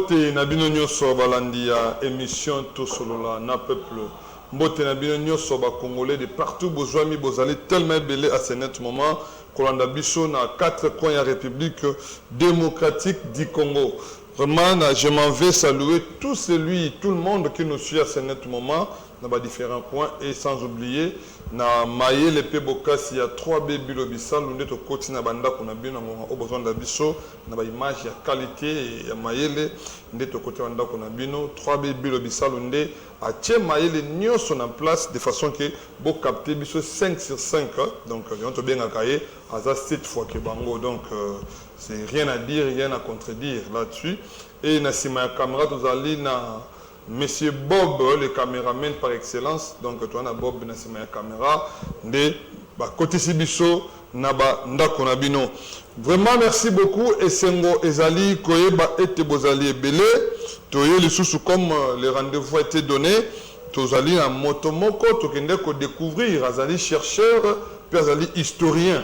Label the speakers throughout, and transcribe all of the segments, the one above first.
Speaker 1: Mbote na bino nyoso balandi ya émission Tosolola na peuple. Mbote na bino nyoso ba congolais de partout bozwami bozali tellement belé à ce net moment kolanda biso na 4 coins ya République démocratique du Congo. Vraiment, je m'en vais saluer tout le monde qui nous suit à ce net moment dans différents points et sans oublier na Mayele pe Bokasi ya 3B Bilobissa l'unde to koti na banda kuna bino au besoin de biso na ba image ya qualité ya Mayele nde to koti banda kuna bino 3B Bilobissa l'unde a tie Mayele nyoso na place de façon que bo capter biso 5 sur 5 donc on to bien akaye aza 7 fois que bango donc c'est rien à dire rien à contredire là-dessus et na sima ya caméra tozali na Monsieur Bob, le caméraman par excellence, donc toi na Bob na sima ya caméra, de ba côté Sibiso na ba ndako na bino. Vraiment merci beaucoup et sengo ezali koyeba ete bozali ebele, toye lisusu comme le rendez-vous a été donné, tozali na motomoko tokende ko découvrir azali chercheur, puis azali historien.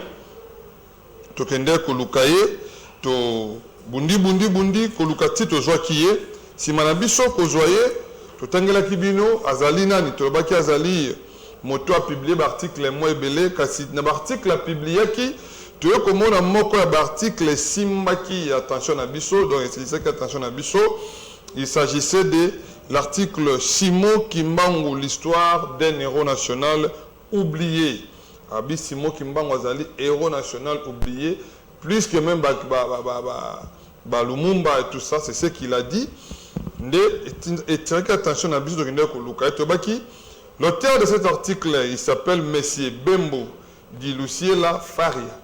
Speaker 1: Tokende ko lukaye, to bundi ko lukati to zwa kiye. Si manabiso kozwaye totangela kibino azali nani tobaki azali moto a publié l'article moi ebele kasi na article a publié ki toyo komona moko ya article simbaki attention na biso donc c'est ça attention na biso il s'agissait de l'article Simon Kimbangu l'histoire d'un héros national oublié abi Simon Kimbangu azali héros national oublié plus que même Lumumba et tout ça c'est ce qu'il a dit. Attention à l'auteur de cet article, il s'appelle Monsieur Bembo Di Luciela Faria.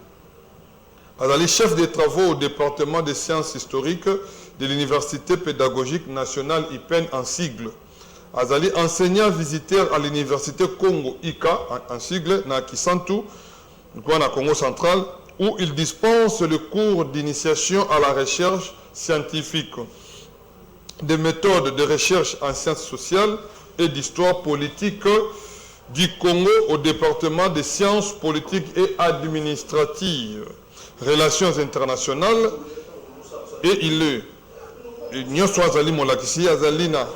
Speaker 1: Il est chef des travaux au département des sciences historiques de l'Université pédagogique nationale IPEN en sigle. Azali enseignant visiteur à l'Université Congo ICA en sigle na Kisantu, na Congo central, où il dispense le cours d'initiation à la recherche scientifique, des méthodes de recherche en sciences sociales et d'histoire politique du Congo au département des sciences politiques et administratives, relations internationales, et il est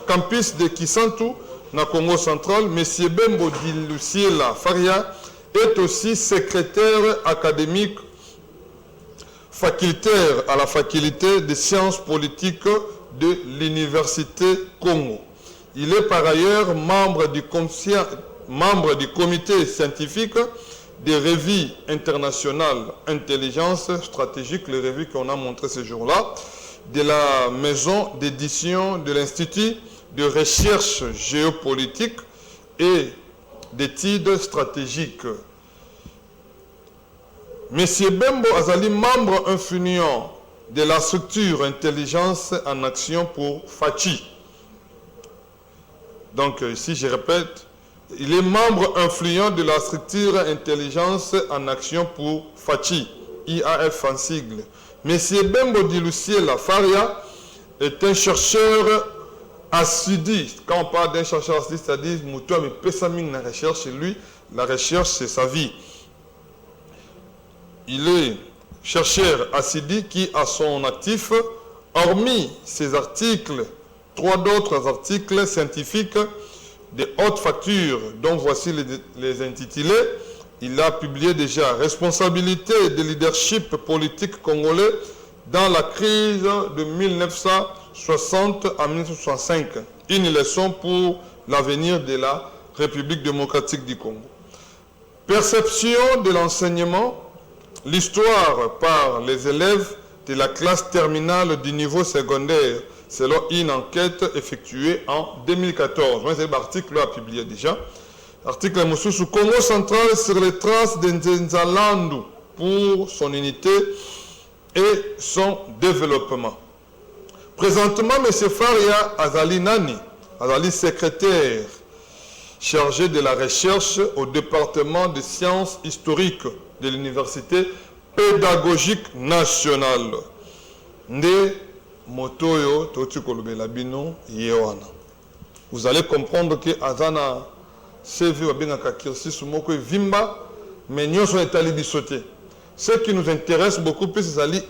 Speaker 1: campus de Kisantu, na Congo central. M. Bembo Di Luciela Faria est aussi secrétaire académique facultaire à la faculté des sciences politiques de l'Université Congo. Il est par ailleurs membre du comité scientifique des revues internationales Intelligence stratégique, les revues qu'on a montrées ce jour-là, de la maison d'édition de l'Institut de recherche géopolitique et d'études stratégiques. Monsieur Bembo Azali, membre influent de la structure Intelligence en Action pour FACI. Donc ici je répète, il est membre influent de la structure Intelligence en Action pour FACI, IAF en sigle. Monsieur Bembo Di Luciela Faria est un chercheur assidu. Quand on parle d'un chercheur assidu, c'est-à-dire Moutoua mais Pessaming la recherche, et lui, la recherche c'est sa vie. Il est chercheur assidu qui a son actif, hormis ses articles, 3 d'autres articles scientifiques de haute facture, dont voici les intitulés. Il a publié déjà Responsabilité de leadership politique congolais dans la crise de 1960 à 1965. Une leçon pour l'avenir de la République démocratique du Congo. Perception de l'enseignement. L'histoire par les élèves de la classe terminale du niveau secondaire, selon une enquête effectuée en 2014. C'est l'article a publié déjà. Article Moussoussou Congo central sur les traces d'Nzalandu pour son unité et son développement. Présentement, M. Faria Azali Nani, Azali secrétaire chargé de la recherche au département des sciences historiques de l'Université pédagogique nationale. Nde Motoyo Totikolube Labino Yewana. Vous allez comprendre que Azana CV va bien kakirsi sumoko vimba mais nous sommes étalés bisoté. Ce qui nous intéresse beaucoup plus c'est ali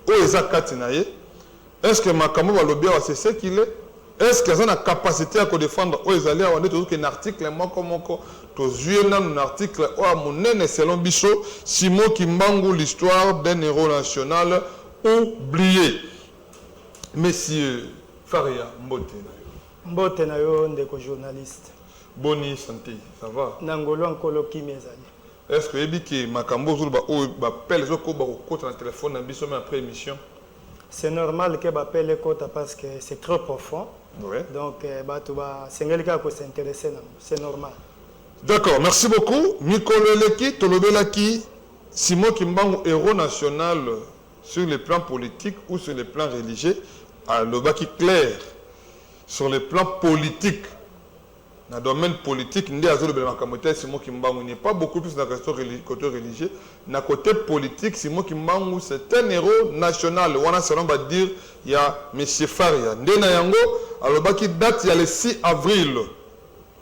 Speaker 1: o ezakati naye Est-ce que Makambo va lobby c'est ce qu'il est? Est-ce qu'ils ont la capacité à défendre aux alliés à un article, un article, selon Bisso, Simon Kimbangu, l'histoire d'un héros national oublié. Monsieur Faria Mbote.
Speaker 2: Mbote na yo ndeko journaliste.
Speaker 1: Boni santé, ça va?
Speaker 2: Nangolo Nkolo Kimezali.
Speaker 1: Est-ce que vous que Makambo appelle le téléphone après l'émission?
Speaker 2: C'est normal que appelle les côtes parce que c'est trop profond.
Speaker 1: Ouais.
Speaker 2: Donc, c'est s'intéresser. C'est normal.
Speaker 1: D'accord, merci beaucoup. Mikolo Leki, Tolobelaki, Simon Kimbangu, héros national sur le plan politique ou sur le plan religieux, à l'obaki clair. Sur le plan politique, dans le domaine politique, Simon Kimbangu n'est pas beaucoup plus dans le côté religieux. Dans le côté politique, Simon Kimbangu, c'est un héros national. On va dire, il y a M. Faria. Alors, qui date, il y a le 6 avril.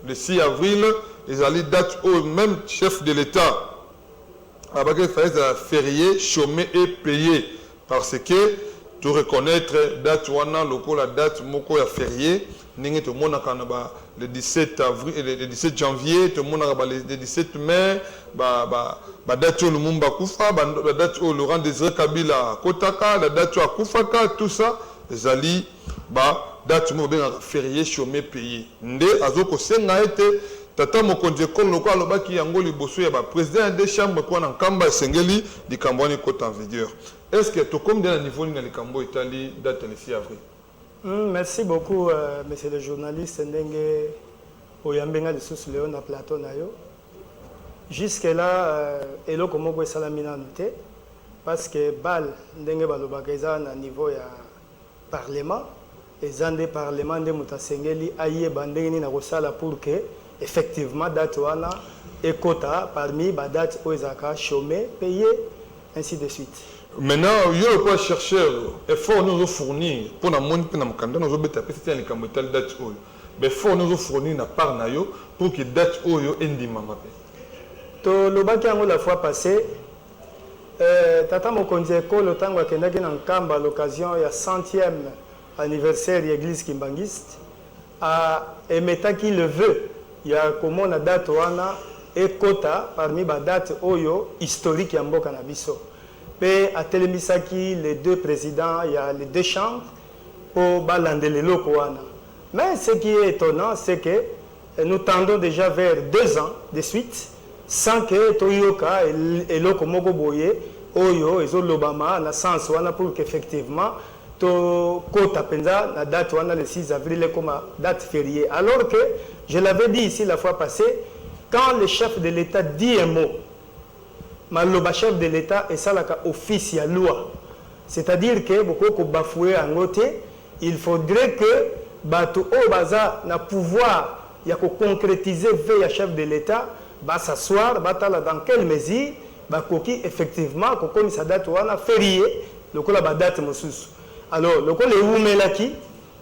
Speaker 1: Le 6 avril, ils allaient date au même chef de l'État. Alors, il fallait férié, chômé et payé. Parce que, tu reconnaître date wana loko la date moko ya férié ningi to mona kanaba le 17 avril le 17 janvier to mona le 17 mai ba date au Lumumba kufa ba date au Laurent Désiré Kabila kotaka la date au kufaka tout ça zali ba date mo ben férié chômé payé ndé azoko senga été tata mokonzi ekolo loko alobaki yango liboso ya ba président des chambres kwa na nkamba esengeli likambwani kota en vigueur. Est-ce que tu as combien de niveau dans le Cambo Italie date le 6 avril?
Speaker 2: Merci beaucoup, monsieur le journaliste Ndenge Oyambenga de Sous Léon à plateau Nayo. Jusque-là, Elo Komoko Salamina noté parce que Bal Ndenge Balobakeza à niveau ya Parlement et Zande Parlement de Mutasengeli Aye Bandeni Narosala pour que effectivement date wana et quota parmi date Oezaka chômé payé ainsi de suite.
Speaker 1: Maintenant, il y a quoi chercheur effort nous fournir pour la monde pour la candidat nous obéter petit les camotel date oyo. Mais faut nous fournir na part na yo pour que date oyo endima mapé.
Speaker 2: To lobaki yango la fois passée tata mokonzi ekolo tango akendaki na nkamba à l'occasion ya 100e anniversaire de l'église kimbangiste a emetaki le vœu ya komona date wana ekota parmi ba date oyo historique ya mboka na biso. Pe a telemisaki les deux présidents, il y a les deux chambres pour balander les locaux. Mais ce qui est étonnant, c'est que nous tendons déjà vers 2 ans de suite sans que Toyoka et loko moko boye oyo et l'Obama na sens wana pour qu'effectivement to kota penza la date wana le 6 avril comme date fériée. Alors que je l'avais dit ici la fois passée, quand le chef de l'État dit un mot, le chef de l'État est ça office à loi. C'est-à-dire que beaucoup de bafoué en côté, il faudrait que bato au baza na pouvoir ya ko concrétiser le chef de l'État ba s'asseoir batala dans quelle mesure ba koki effectivement ko comme ça date wana férié le ko la ba date mosusu. Alors le ko le umelaki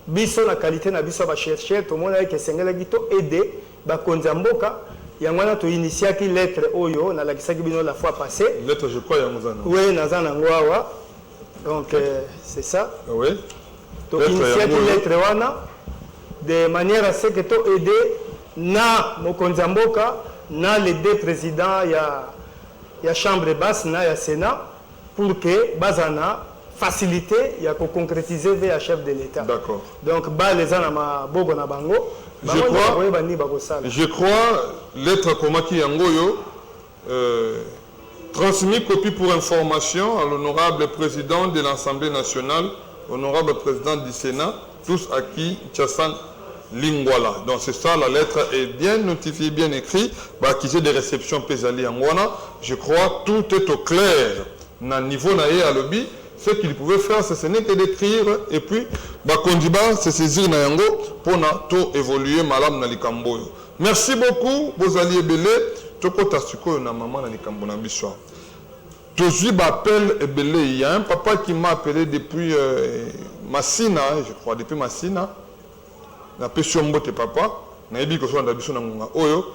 Speaker 2: biso na qualité na biso ba chercher tout le monde avec sengela gito aider ba konzamboka. Yangwana to initiaki lettre oyo na lakisaki bino la fois passée.
Speaker 1: Lettre je crois yangozana.
Speaker 2: Oui, nazana ngwawa. Donc c'est ça.
Speaker 1: Oui.
Speaker 2: To initiaki lettre wana de manière à ce que to aider na mokonzamboka na les deux présidents ya chambre basse na ya Sénat pour que bazana faciliter ya ko concrétiser vers chef de l'État.
Speaker 1: D'accord.
Speaker 2: Donc ba les ana ma bogo na bango.
Speaker 1: Je crois, lettre Komaki Yangoyo, transmis copie pour information à l'honorable président de l'Assemblée nationale, honorable président du Sénat, tous à qui Tchassan Lingwala. Donc c'est ça, la lettre est bien notifiée, bien écrite, qui j'ai des réceptions Pesali Angwana. Je crois tout est au clair. Na niveau naé à lobby. Ce qu'il pouvait faire, ce n'est que d'écrire et puis, Kondiba se saisir na yango pour tout évoluer malam na likamboyo. Merci beaucoup, Bozali Ebele. Toko tasuko na maman na likambo na biswa. Toujours appel Ebele. Il y a un papa qui m'a appelé depuis Massina, je crois, depuis Massina. Na pesio mbote papa. Na ebi ko so na biso na ngonga oyo.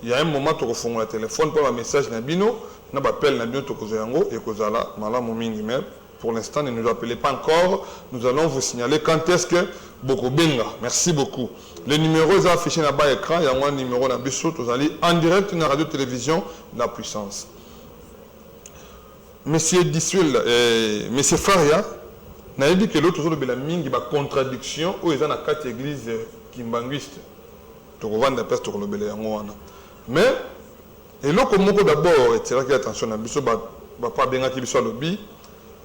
Speaker 1: Il y a un moment tu refonds le téléphone pour un message na bino. Na appel na bino to kozo yango et kozala malamu mingi mer. pour l'instant, ne nous appelez pas encore. Nous allons vous signaler quand est-ce que Bokobenga. Merci beaucoup. Le numéro est affiché dans bas écran. Il y a un numéro dans Bissot. Vous allez en direct dans la radio-télévision La Puissance. Monsieur Dissuel et Monsieur Faria, n'a dit que l'autre jour de Belaming, il y a une contradiction où ils ont 4 églises kimbanguistes. Mais, et là, comme d'abord, et attention à Bissot, pas bien qu'il soit lobby.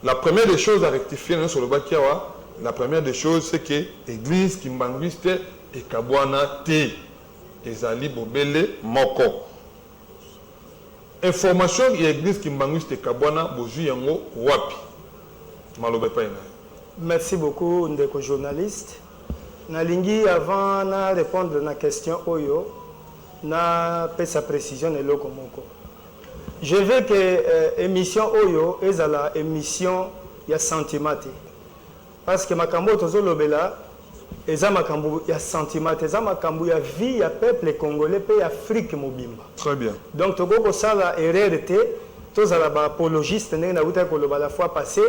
Speaker 1: La première des choses à rectifier sur le Bakiawa, la première des choses, c'est que l'église kimbanguiste est Kabwana Te. Ezali Bobele Moko. Information et l'église kimbanguiste est Kabwana Boju Yango Wapi. Malobe Paina.
Speaker 2: Merci beaucoup, Ndeko journaliste. Nalingi, avant de répondre à la question Oyo, na fait sa précision et loko moko. Je veux que l'émission Oyo est la émission ya sentimate. Parce que makambo tozo lobela eza makambo ya sentimate, eza makambo ya vie ya peuple congolais pe Afrique mobimba.
Speaker 1: Très bien.
Speaker 2: Donc toko sala erreur te tozala ba apologiste ndenge na uta koloba la fois passée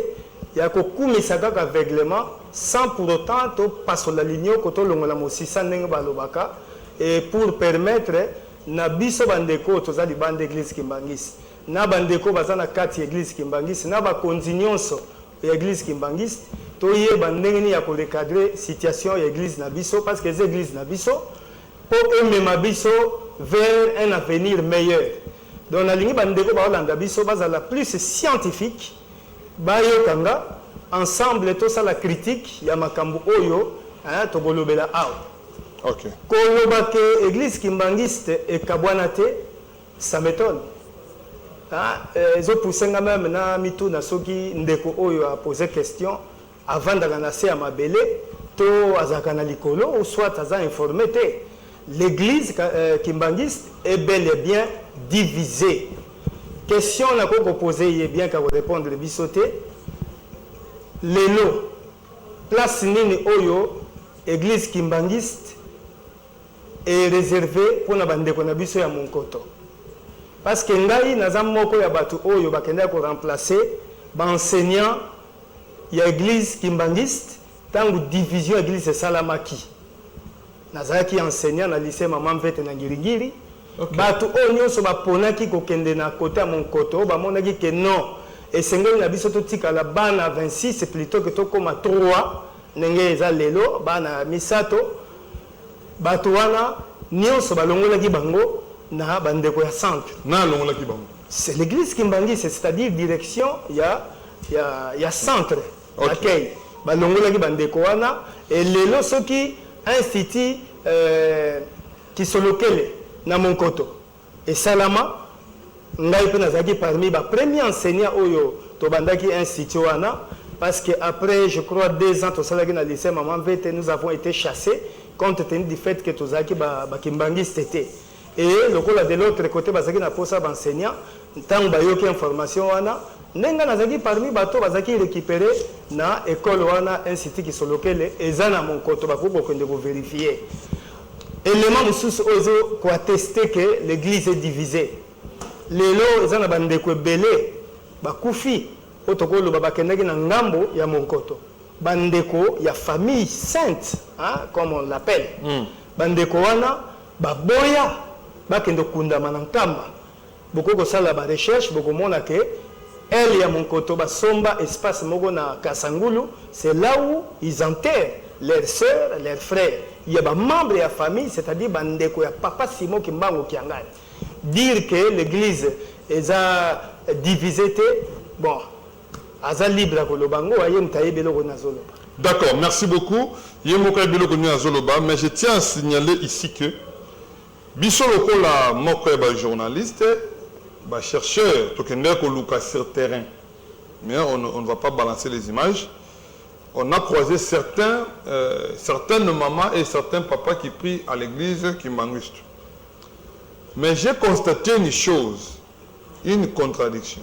Speaker 2: ya kokumisa kaka aveuglement sans pour autant to pasola ligne ko to longola mosisa ndenge balobaka et pour permettre na biso bandeko tozali bande église kimbangisi na bandeko bazana kati église kimbangisi na ba continuance église kimbangisi to yeba ndenge ni ya ko recadrer situation ya église na biso parce que les églises na biso pour eux biso vers un avenir meilleur. Donc la ligne bandeko ba olanda biso bazala plus scientifique bayo kanga ensemble tout ça la critique ya makambo oyo hein to bolobela awa.
Speaker 1: OK.
Speaker 2: Kolobake église kimbangiste et kabwanate ça m'étonne. Ils ont poussé même na mitu na soki ndeko oyo a posé question avant d'aller à Mabele to azaka na likolo ou soit aza informé te. L'église kimbangiste est bel et bien divisée. Question na ko poser bien qu'à répondre bisoté. Lelo place nini oyo église kimbangiste est réservée pour na bandeko na biso ya Monkoto. Parce que ngai naza moko ya batu oyo bakenda ko remplacer ba enseignant ya église kimbangiste tangu division église salamaki. Nazaki enseignant na lycée Maman Mvete na Ngiringiri. Okay. Batu oyo nyonso baponaki kokende na côté ya Monkoto bamonaki que non esengeli na biso totika la bana 26 plutôt que tokoma 3 ndenge eza lelo bana misato batu wana nyonso balongolaki bango na bandeko ya centre.
Speaker 1: Na longolaki bango.
Speaker 2: C'est l'église Kimbangisi, c'est-à-dire direction ya centre.
Speaker 1: Okay.
Speaker 2: Accueil. Balongolaki bandeko wana et lelo soki institut qui sont locaux na Monkoto. Et Salama ngai pe nazaki parmi ba premier enseignant oyo to bandaki institut wana parce que après je crois 2 ans to salaki na lycée Maman Mvete nous avons été chassés compte tenu du fait que tozaki ba kimbangiste était. Et lokola de l'autre côté bazaki na posa ba enseignant tant ba yoki information wana nenga nazaki parmi bato bazaki récupérer na école wana institut qui sont locaux ezana Monkoto ba ko kende ko vérifier. Élément de source ozo ko attester que l'église est divisée. Lelo ezana bandeko belé bakufi otokolo babakendaki na ngambo ya Monkoto. Bandeko ya famille sainte hein, comme on l'appelle. Bandeko wana baboya bakendo kundama na nkamba. Boko ko sala ba recherche boko mona que elle ya Monkoto basomba espace moko na Kasangulu, c'est là où ils enterrent leurs sœurs, leurs frères. Il y a des membres de la famille, c'est-à-dire bandeko ya papa Simon Kimbango Kiangani. Dire que l'église est divisée, bon, aza libre à Kolobango, ayem taye beloko na zoloba.
Speaker 1: D'accord, merci beaucoup. Yemoka beloko na zoloba, mais je tiens à signaler ici que biso lokola moko ba journaliste, ba chercheur, to kende ko luka sur terrain. Mais on ne va pas balancer les images. On a croisé certaines mamans et certains papas qui prient à l'église Kimbanguiste. Mais j'ai constaté une chose, une contradiction.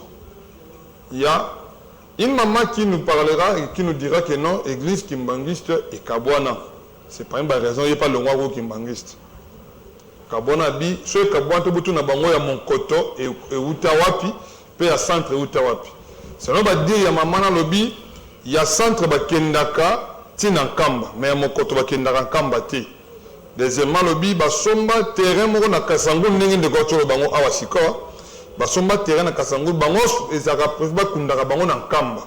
Speaker 1: Il y a une maman qui nous parlera et qui nous dira que non, l'église Kimbanguiste est Kabwana. Ce n'est pas une raison, il n'y a pas le roi Kimbanguiste. Kabwana dit, ce Kabwana, tout le monde a Monkoto et Utawapi, puis à centre Utawapi. C'est là dire il y a maman dans lobby, il y a centre bakendaka tina kamba, mais mon koto bakendaka kamba te. Deuxièmement lobby basomba terrain moko na Kasangu ndenge de koto bango awasika. Basomba terrain na Kasangu bango ezaka ba kundaka bango na kamba.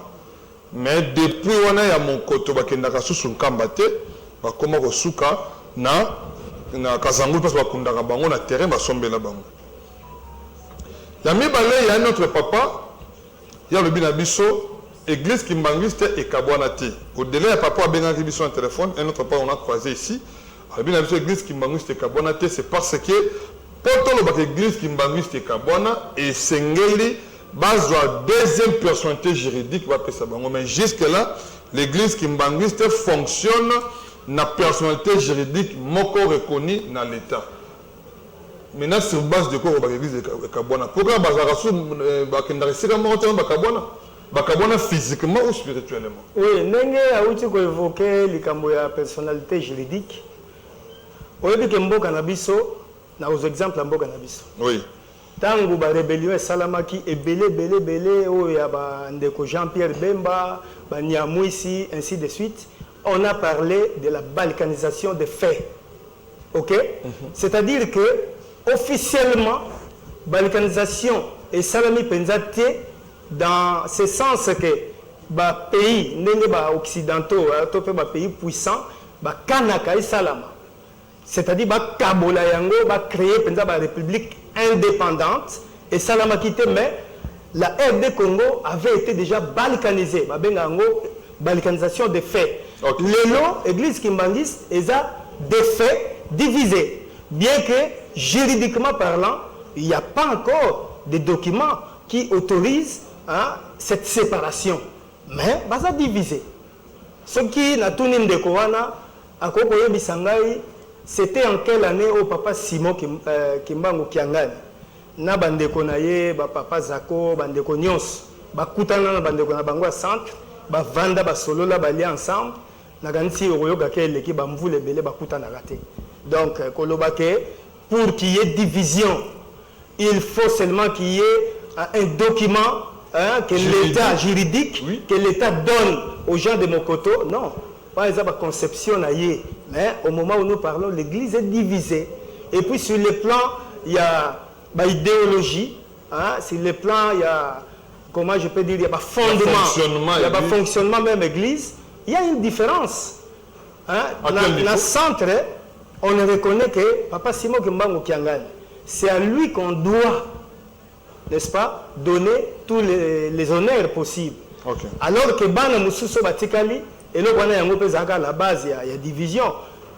Speaker 1: Mais depuis wana ya mon koto bakendaka susu kamba te, bakoma ko suka na Kasangu parce que bakundaka bango na terrain basombela bango. Ya mibale ya notre papa il y a le binabiso église kimbangiste et kabwanate. Au-delà ya papa benga biso un téléphone un autre papa on a croisé ici. Le binabiso église kimbangiste et kabwanate c'est parce que poto le bak église kimbangiste et kabwana et sengeli bazwa deuxième personnalité juridique va pesa bango mais jusque là l'église kimbangiste fonctionne na personnalité juridique moko reconnue dans l'état. Maintenant, sur base de quoi l'église de Kabwana. Pourquoi Bakabwana physiquement ou spirituellement?
Speaker 2: Oui, Nenge a évoqué la personnalité juridique. Au lieu de Mboka Nabiso, na aux exemples en Mboka Nabiso.
Speaker 1: Oui.
Speaker 2: Tango ba rébellion et Salamaki et belé, oh ya ba ndeko Jean-Pierre Bemba, ba Niamouissi, ainsi de suite. On a parlé de la balkanisation des faits. Ok? C'est-à-dire que officiellement, balkanisation et salami penzate dans ce sens que ba pays n'engé ba occidentaux, topé ba pays puissants, ba kanaka et salama. C'est-à-dire ba kabola yango ba créer penza ba république indépendante et salama quitté mais la RD Congo avait été déjà balkanisée, ba bengango balkanisation des faits. Okay. L'élo église kimbangiste est des faits divisés. Bien que, juridiquement parlant, il n'y a pas encore de documents qui autorisent cette séparation. Mais, ça divisé. Ce qui n'a tout de Kowana, à Kokoyo Bisangai, c'était en quelle année au papa Simon Kimbango Kiangani. Na bandeko na ye, papa Zako, bandeko nyos, bakutana na bandeko na bango centre, ba vanda ba solo la ba li ensemble, na ganti oyo gake leki ba mvule belé bakutana raté. Donc, pour qu'il y ait division, il faut seulement qu'il y ait un document que l'État juridique, oui, que l'État donne aux gens de Mokoto. Non, pas exemple la conception. Mais au moment où nous parlons, l'Église est divisée. Et puis sur le plan, il y a l'idéologie. Sur le plan, il y a, comment je peux dire, il y a fondement. Il y a un fonctionnement même Église. Il y a une différence. Dans le centre, on reconnaît que Papa Simon Kimbango Kiangani, c'est à lui qu'on doit, n'est-ce pas, donner tous les honneurs possibles. Okay. Alors que Bana Mususo Batikali, et là, on a la base, il y a division.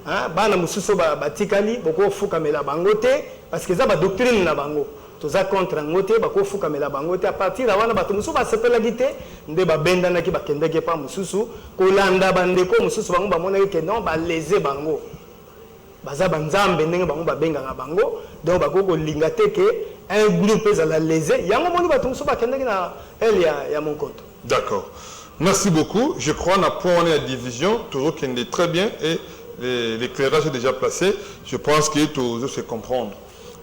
Speaker 2: Bana Mususo Batikali, beaucoup fouka la bangote, parce que ça va doctrine la bango. Tout ça contre ngote, beaucoup fouka la bangote. À partir de là, Mususo va se faire la guité, de Benda Naki Bakendeke pas Mususo, Kolanda Bandeko, Mususo Bango, Bamona que non, léser bango. Baza banzambe ndenge bango babenga na bango donc bakoko lingate que un groupe za la léser yango moni batumso bakendeki na elle ya mon compte.
Speaker 1: D'accord. Merci beaucoup. Je crois na point on est à division toujours kende très bien et l'éclairage est déjà placé. Je pense que tout se comprendre.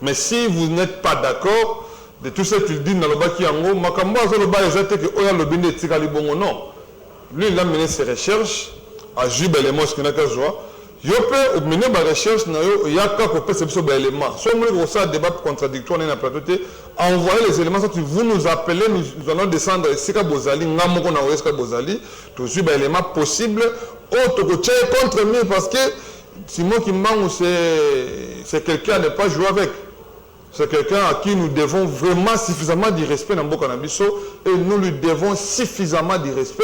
Speaker 1: Mais si vous n'êtes pas d'accord de tout ce qu'il dit dans le baki yango makambo azo le ba ezate que oya le binde tikali bongo non. Lui il a mené ses recherches à jubel les mosques na kazwa. Je peux mener ma recherche, il y a quelques perceptions d'éléments. Si on a un débat contradictoire, on a envoyé les éléments, vous nous appelez, nous allons descendre ici à Bozali, nous allons Bozali, tous les éléments possibles, autre que contre moi, parce que Simon Kimbango, c'est quelqu'un à ne pas jouer avec. C'est quelqu'un à qui nous devons vraiment suffisamment de respect dans Mboka Nabiso et nous lui devons suffisamment de respect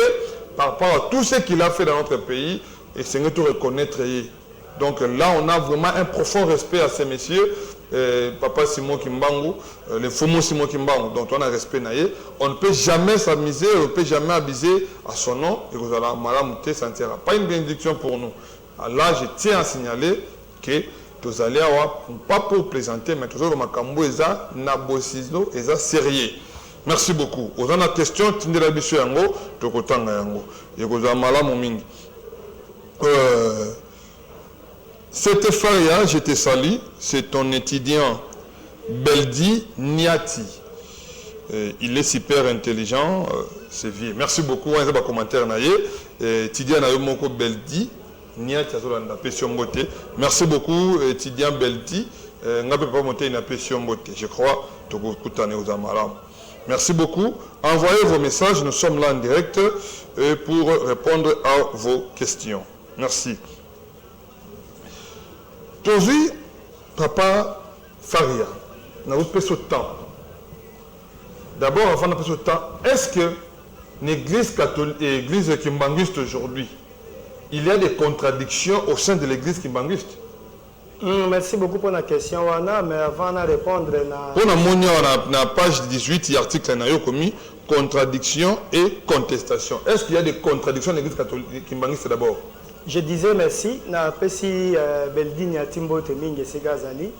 Speaker 1: par rapport à tout ce qu'il a fait dans notre pays. Et c'est nous tout reconnaître. Donc là, on a vraiment un profond respect à ces messieurs. Papa Simon Kimbangu, le Fomo Simon Kimbangu, dont on a respect. On ne peut jamais s'amuser, on ne peut jamais abuser à son nom. Et vous allez malamouter, ça ne sera pas une bénédiction pour nous. Là, je tiens à signaler que tous allez avoir, pas pour plaisanter, mais toujours le Makambo est nabosizo est sérieux. Merci beaucoup. Vous avez une question, Tindela Bisso Yango, Tokotanga Yango. Et vous avez malamoumingi. Cette faria, je te salue, c'est ton étudiant Beldi Niati. il est super intelligent, c'est vieux. Merci beaucoup. On a un commentaire naïe. Tidiane Ayomoko Beldi, Nia Tiazolanda Pession Bote. Merci beaucoup Tidiane Beldi. On peut pas monter une Pession Bote. Je crois que vous écoutez aux Amaram. Merci beaucoup. Envoyez vos messages. Nous sommes là en direct pour répondre à vos questions. Merci. Aujourd'hui, Papa Faria, nous avons fait ce temps. D'abord, avant de passer au temps, est-ce que l'église catholique et l'église kimbanguiste aujourd'hui, il y a des contradictions au sein de l'église kimbanguiste?
Speaker 2: Merci beaucoup pour la question, Wana, mais avant de répondre...
Speaker 1: Pour la page 18, il y a l'article commis contradiction et contestation. Est-ce qu'il y a des contradictions dans l'église catholique kimbanguiste d'abord?
Speaker 2: Je disais merci. Na pesi Beldini ya Timbo Teminge Segazali.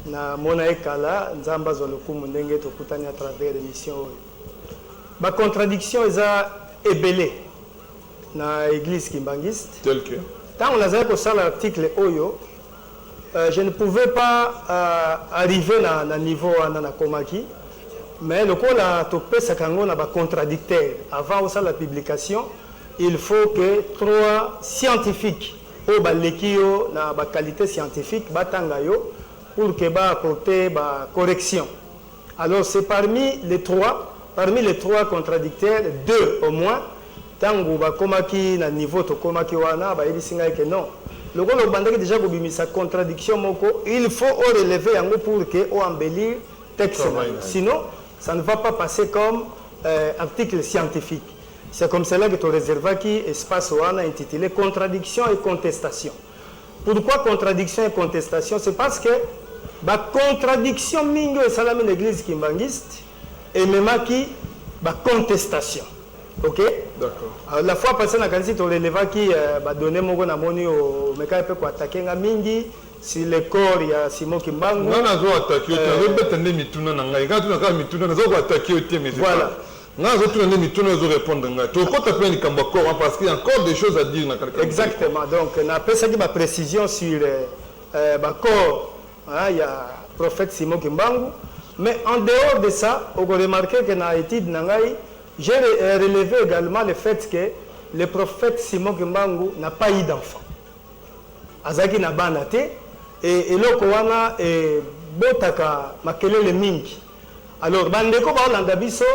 Speaker 2: Na mona ekala nzamba zolokumu ndenge tokutani à travers l'émission. Ba contradiction eza ebelé na église kimbangiste.
Speaker 1: Tel que
Speaker 2: tant on a zako sala l'article oyo je ne pouvais pas arriver na niveau na komaki mais le ko la topesa kango na ba contradicteur avant la publication il faut que 3 scientifiques au balekio na ba qualité scientifique batanga yo pour que ba apporter ba correction. Alors c'est parmi les trois contradicteurs, 2 au moins tango ba komaki na niveau to komaki wana ba ebisinga que non. Le gros bandaki déjà sa contradiction moko, il faut relever yango pour que o embellir texte. Sinon ça ne va pas passer comme article scientifique. C'est comme cela que tu réserves qui espace wana intitulé contradiction et contestation. Pourquoi contradiction et contestation? C'est parce que la contradiction mingo et salami l'église kimbangiste et même qui la contestation. Ok? D'accord. La fois passée, on a relevé qui va donner mon amoni au meka peut attaquer nga mingi sur le corps il y a Simon Kimbangu.
Speaker 1: Non, on a attaqué. Tu as mituna na ngai. Quand tu as mituna, on a attaqué au thème. Voilà. On a mituna, on a répondre nga. Tu peux t'appeler ni kambako parce qu'il y a encore des choses à dire dans quelqu'un.
Speaker 2: Exactement. Donc on a appelé ça qui ma précision sur le corps. Il y a le prophète Simon Kimbangu. Mais en dehors de ça, on a remarqué que dans l'étude Nangai, j'ai relevé également le fait que le prophète Simon Kimbangu n'a pas eu d'enfant. Azaki n'a pas naté et l'okowana est botaka makelele mingi. Alors bandeko ba olanda biso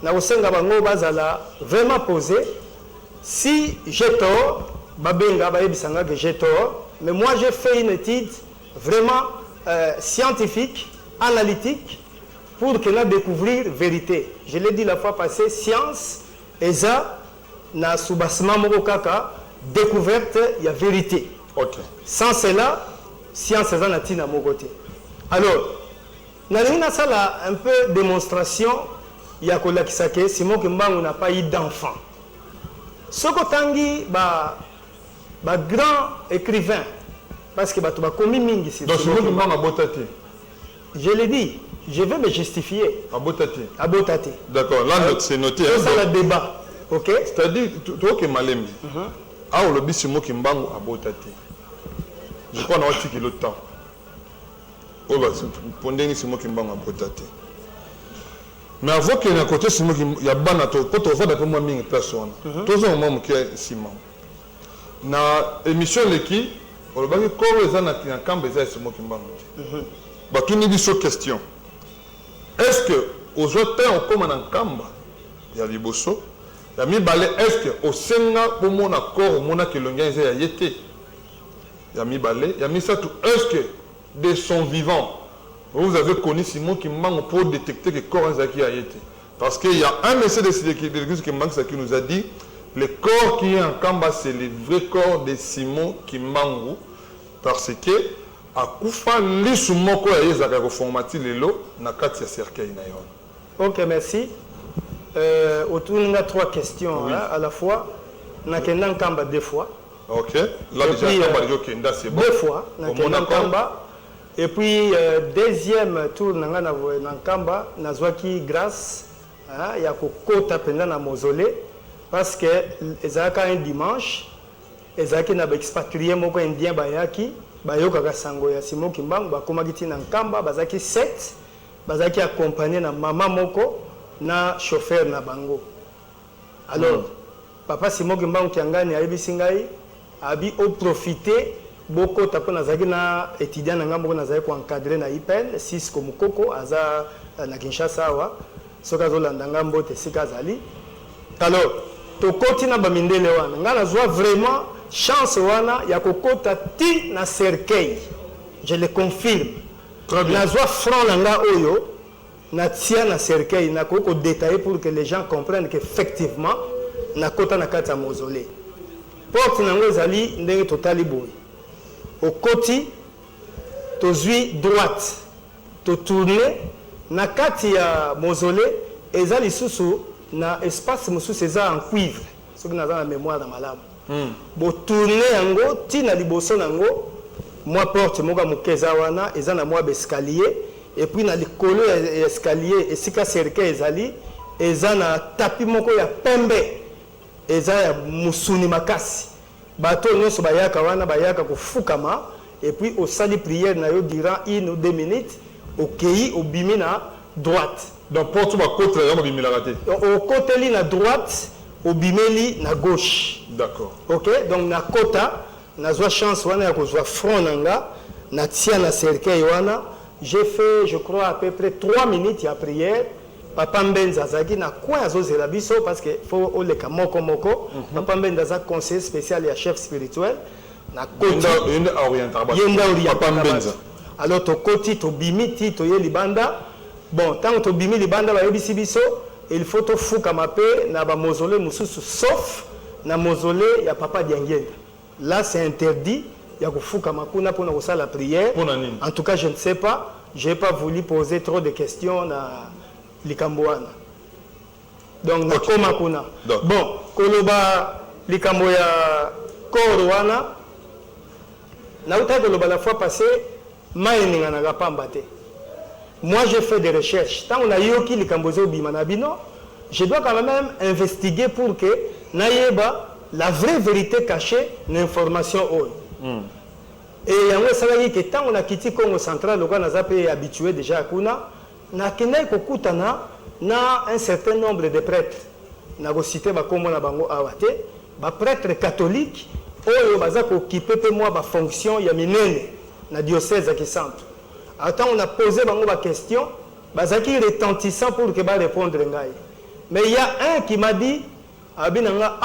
Speaker 2: na osenga bango bazala vraiment posé si j'ai tort babenga ba ebisanga que j'ai tort mais moi j'ai fait une étude vraiment scientifique, analytique pour que nous découvrir vérité. Je l'ai dit la fois passée, science et ça na soubassement moko kaka découverte il y a vérité.
Speaker 1: OK.
Speaker 2: Sans cela, science est en na mokote. Alors, na sala un peu démonstration ya kolakisake Simon Kimbangu n'a pas eu d'enfant. Soko tangi ba grand écrivain parce que ba to ba komi mingi c'est.
Speaker 1: Donc Simon Kimbangu a botaté.
Speaker 2: Je l'ai dit, je vais me justifier.
Speaker 1: A botaté.
Speaker 2: A botaté.
Speaker 1: D'accord, là c'est noté.
Speaker 2: C'est le débat. OK?
Speaker 1: C'est-à-dire toi que malembi. Ah on le dit Simon Kimbangu a botaté. Je crois qu'on a tiré le temps. Oh bah pour dire Simon Kimbangu a botaté. Mais avant qu'il y ait un côté Simon Kimbangu, il y a banato pour te voir d'après moi mille personnes. Tous un moment qui est Simon. Na émission l'équipe, on va dire comment les gens na camp bezai Simon Kimbangu. Bah tout n'est pas question. Est-ce que aux auteurs comme en Kamba, il y a Liboso, il y a mis balé, est-ce que au Senga pour mon accord, mon accord, il y a mis balé, il y a mis ça tout. Est-ce que de son vivant, vous avez connu Simon Kimbangu pour détecter que le corps est a été? Parce qu'il y a un message de l'église qui nous a dit le corps qui est en Kamba, c'est le vrai corps de Simon Kimbangu. Parce que akufa lisu moko ya ezaka ko formati lelo na kati ya cercueil na yon.
Speaker 2: OK, merci. Autour de 3 questions oui. À la fois. Na kenda Kamba 2 fois.
Speaker 1: OK. Là déjà Kamba déjà kenda c'est bon.
Speaker 2: 2 fois na kenda Kamba. Et puis deuxième tour na Kamba nazwaki grâce ya kokota penda na mausolée parce que ezaka un dimanche ezaki na ba expatrié moko indien bayaki bayoka sango ya Simon Kimbangu bakomaki tina Nkamba bazaki 7 bazaki accompagné na maman moko na chauffeur na bango. Alors papa Simon Kimbangu Kiangani ayebisi ngai abi o profiter boko tapo nazaki na étudiant na ngambo nazaki ko encadrer na IPN 6 comme Koko aza na Kinshasa wa soka zolanda ngambo te sika zali. Alors tokoti na bamindele wana nga nazwa vraiment chance wana ya kokota ti na cercueil. Je le confirme.
Speaker 1: Très bien.
Speaker 2: Nazwa front na nga oyo na tia na cercueil na ko détailler pour que les gens comprennent qu'effectivement na kota na kati ya mausolée. Porte nango ezali ndenge totali boye. Au côté tozwi droite to tourner na kati ya mausolée ezali susu na espace mususu eza en cuivre soki naza na mémoire na malamu. Bo tourner yango ti na liboso nango moi porte moka mokeza wana eza na moi escalier et puis na likolo ya escalier esika cercueil ezali eza na tapis moko ya pembe eza ya musuni makasi bato nyonso bayaka wana bayaka kofukama et puis osali prière na yo durant 1 ou 2 minutes okei obimi na droite.
Speaker 1: Donc porte ba côté là ba bimela raté.
Speaker 2: Au côté na droite obimeli na gauche.
Speaker 1: D'accord.
Speaker 2: OK, donc na kota nazwa chance wana ya kozwa front nanga na tia na cercueil wana. J'ai fait je crois à peu près 3 minutes ya prière. Papa Mbenza zaki na kwa azozela biso parce que faut oleka moko moko. Papa Mbenza za conseiller spécial et chef spirituel na kota
Speaker 1: yenda oriental.
Speaker 2: Yenda oriental.
Speaker 1: Papa Mbenza.
Speaker 2: Alors to koti to bimiti to ye libanda. Bon, tant que tu bimi libanda ba yebisi biso, il faut to fuka mape na ba mausolée mususu sauf na mausolée ya papa Diangenda. Là c'est interdit, ya ko fuka makuna pour na ko la prière. En tout cas, je ne sais pas, j'ai pas voulu poser trop de questions na likambo wana. Donc na
Speaker 1: okay.
Speaker 2: Koma kuna. Bon, koloba likambo ya koro wana na uta koloba la fois passée, maïninga na gapamba te. Moi, j'ai fait des recherches. Tant on a eu qui les Cambodgiens bimanabino, je dois quand même investiguer pour que naïeba la vraie vérité cachée l'information Et il y a un que tant on a quitté Congo central, le Ghana est habitué déjà à Kuna, na Kenya kokutana na un certain nombre de prêtres. Na go cité ba kombo na bango awate, ba prêtres catholiques oyo bazako occupé pe moi ba fonction ya minene na diocèse à Kisantu. Attends, on a posé ma question, bazaki retentissant pour que ba répondre ngai. Mais il y a un qui m'a dit abinanga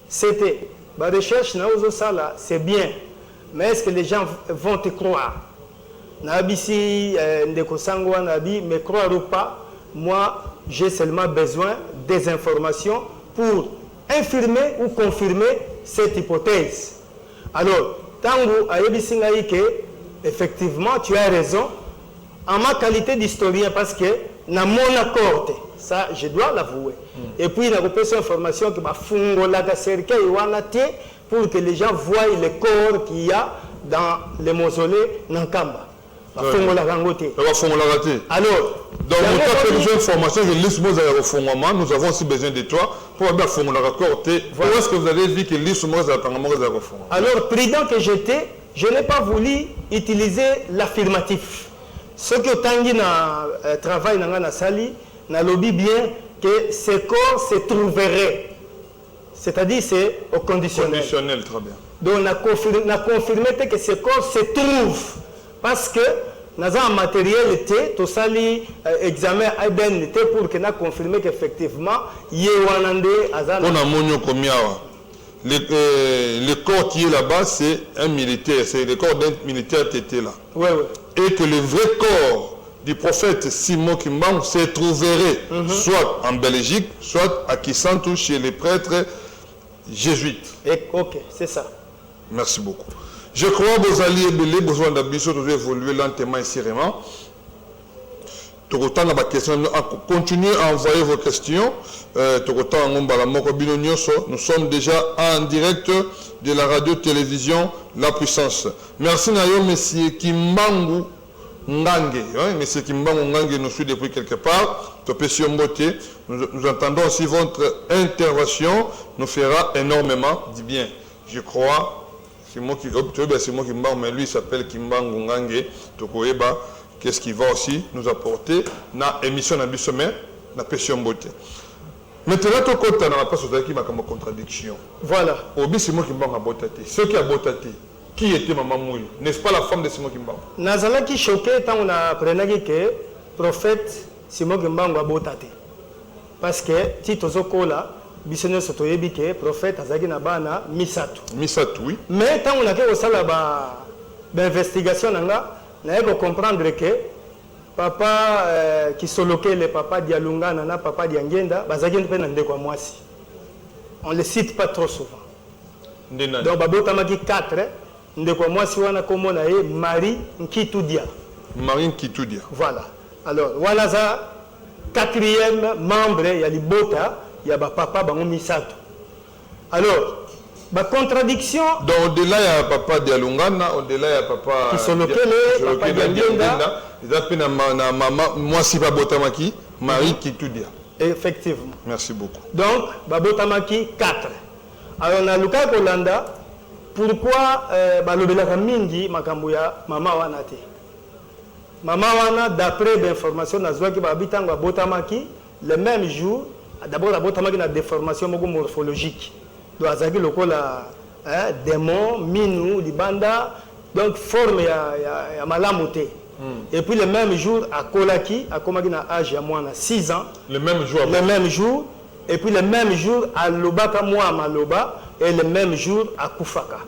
Speaker 2: c'était ba recherche na ozo sala, c'est bien. Mais est-ce que les gens vont te croire? Na bisi ndeko sangwa na bi me croire ou pas, moi j'ai seulement besoin des informations pour infirmer ou confirmer cette hypothèse. Alors, tango ayebisi ngai que effectivement, tu as raison. En ma qualité d'historien, parce que dans mon accord, ça, je dois l'avouer. Et puis, il y a une information qui m'a fungo la cercueil pour que les gens voient le corps qu'il y a dans le mausolée Nankamba. Alors,
Speaker 1: dans notre information, je liste nous avons aussi besoin de toi pour bien faire la raccord. Où est-ce que vous avez dit que liste
Speaker 2: alors, prudent que j'étais, je n'ai pas voulu utiliser l'affirmatif. Ce que Tanguy na travail na sali, na lobby bien que ce corps se trouverait. C'est-à-dire c'est au conditionnel.
Speaker 1: Conditionnel, très bien.
Speaker 2: Donc on a confirmé que ce corps se trouve parce que nous avons un matériel tout ça examen ADN pour que nous confirmer qu'effectivement il y a un
Speaker 1: le corps qui est là-bas, c'est un militaire, c'est le corps d'un militaire qui était là.
Speaker 2: Oui, oui.
Speaker 1: Et que le vrai corps du prophète Simon Kimbangu se trouverait soit en Belgique, soit à Kisantu chez les prêtres jésuites.
Speaker 2: Ok, c'est ça.
Speaker 1: Merci beaucoup. Je crois que vous allez besoin d'ambition de évoluer lentement et sérieusement. Continuez à envoyer vos questions. Nous sommes déjà en direct de la radio-télévision La Puissance. Merci Nayo, Monsieur Kimbangu Ngange. Monsieur Kimbangu Ngange nous suit depuis quelque part. Nous entendons aussi votre intervention. Nous fera énormément du bien. Je crois, c'est moi qui Kimbangu, mais lui il s'appelle Kimbangu Ngange. Tokoeba. qu'est-ce qui va aussi nous apporter na émission na bisomé na passion beauté. Maintenant, tu as na pas qui m'a comme contradiction.
Speaker 2: Voilà.
Speaker 1: Obi Simon Kimbangu a botaté. Ceux qui a botaté, qui était maman Mouille? N'est-ce pas la femme de Simon Kimbangu?
Speaker 2: Nazala qui choqué tant on a appris que prophète Simon Kimbangu a botaté. Parce que si tu as là, bisonne sotoyebi que prophète azaki na bana misato.
Speaker 1: Misato, oui.
Speaker 2: Mais tant on a que ça là d'investigation nanga, na eko comprendre que papa qui soloké le papa Dialunga nana papa Diangenda bazaki mpena ndeko mwasi. On le cite pas trop souvent. Donc babotamaki 4 ndeko mwasi wana komona ye Marie Nkitudia.
Speaker 1: Marie Nkitudia.
Speaker 2: Voilà. Alors wana za 4e membre ya libota ya ba papa bango misato. Alors ba contradiction
Speaker 1: donc au-delà ya papa Dialungana, au-delà ya papa
Speaker 2: qui solokele papa Diangenda,
Speaker 1: ils appellent na maman mwasi ba botamaki Marie Nkitudia.
Speaker 2: Effectivement.
Speaker 1: Merci beaucoup.
Speaker 2: Donc babotamaki 4. Alors na luka kolanda pourquoi balobelaka mingi makambo ya mama wana te. Mama wana d'après l'information nazwaki babitango babotamaki le même jour d'abord babotamaki na déformation moko morphologique. Donc azaki lokola démon minu libanda donc forme ya malamu te. Et puis le même jour à Kolaki, à Komaki na âge à moi na 6 ans.
Speaker 1: Le même jour.
Speaker 2: Le même jour. Et puis le même jour à Lobaka moi à Maloba et le même jour à Koufaka.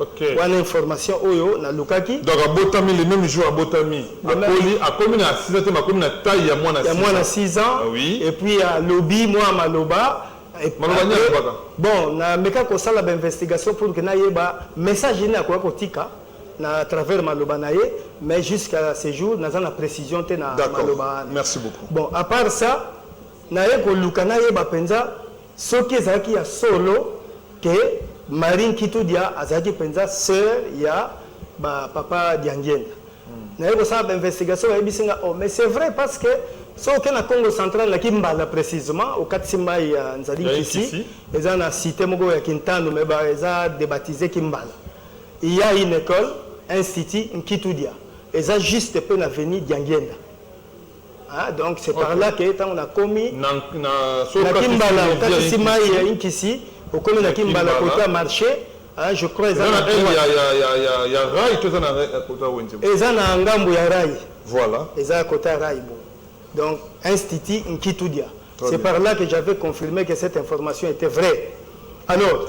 Speaker 1: Ok.
Speaker 2: Une information oyo na Lukaki.
Speaker 1: Donc à Botami le même jour à Botami. À Koli à commune à 6 ans ma commune à taille à moi na 6 ans.
Speaker 2: Il y a moi na 6 ans.
Speaker 1: Ah, oui.
Speaker 2: Et puis à Lobi moi à Maloba. Bon, na meka ko sala ba investigation pour que na yeba message ni akwa kotika. À travers Maloba naye, mais jusqu'à ce jour, nous avons la précision de Maloba.
Speaker 1: Merci beaucoup.
Speaker 2: Bon, à part ça, naye ko lukanaye bapenza, ce qui est qui a solo que Marine Kitudia azaki penza sœur ya ba papa Diangenda. Naye ko ça investigation ba bisinga oh mais c'est vrai parce que ce que na Congo central la Kimbala précisément au Katsimba ya Nzali ici, ils ont la cité moko ya Kintano mais ba ils ont débaptisé Kimbala. Il y a une école Institut Nkitudia. Et ça juste peu l'avenir Diangenda. Ah, donc c'est par là que on a commis na Kimbala au Katsima il y a ici au commis na Kimbala côté marché ah je crois
Speaker 1: il y a rail tout ça na côté wente.
Speaker 2: Et ça na ngambo ya rail.
Speaker 1: Voilà.
Speaker 2: Et ça côté rail. Donc Institut Nkitudia. C'est par là que j'avais confirmé que cette information était vraie. Alors,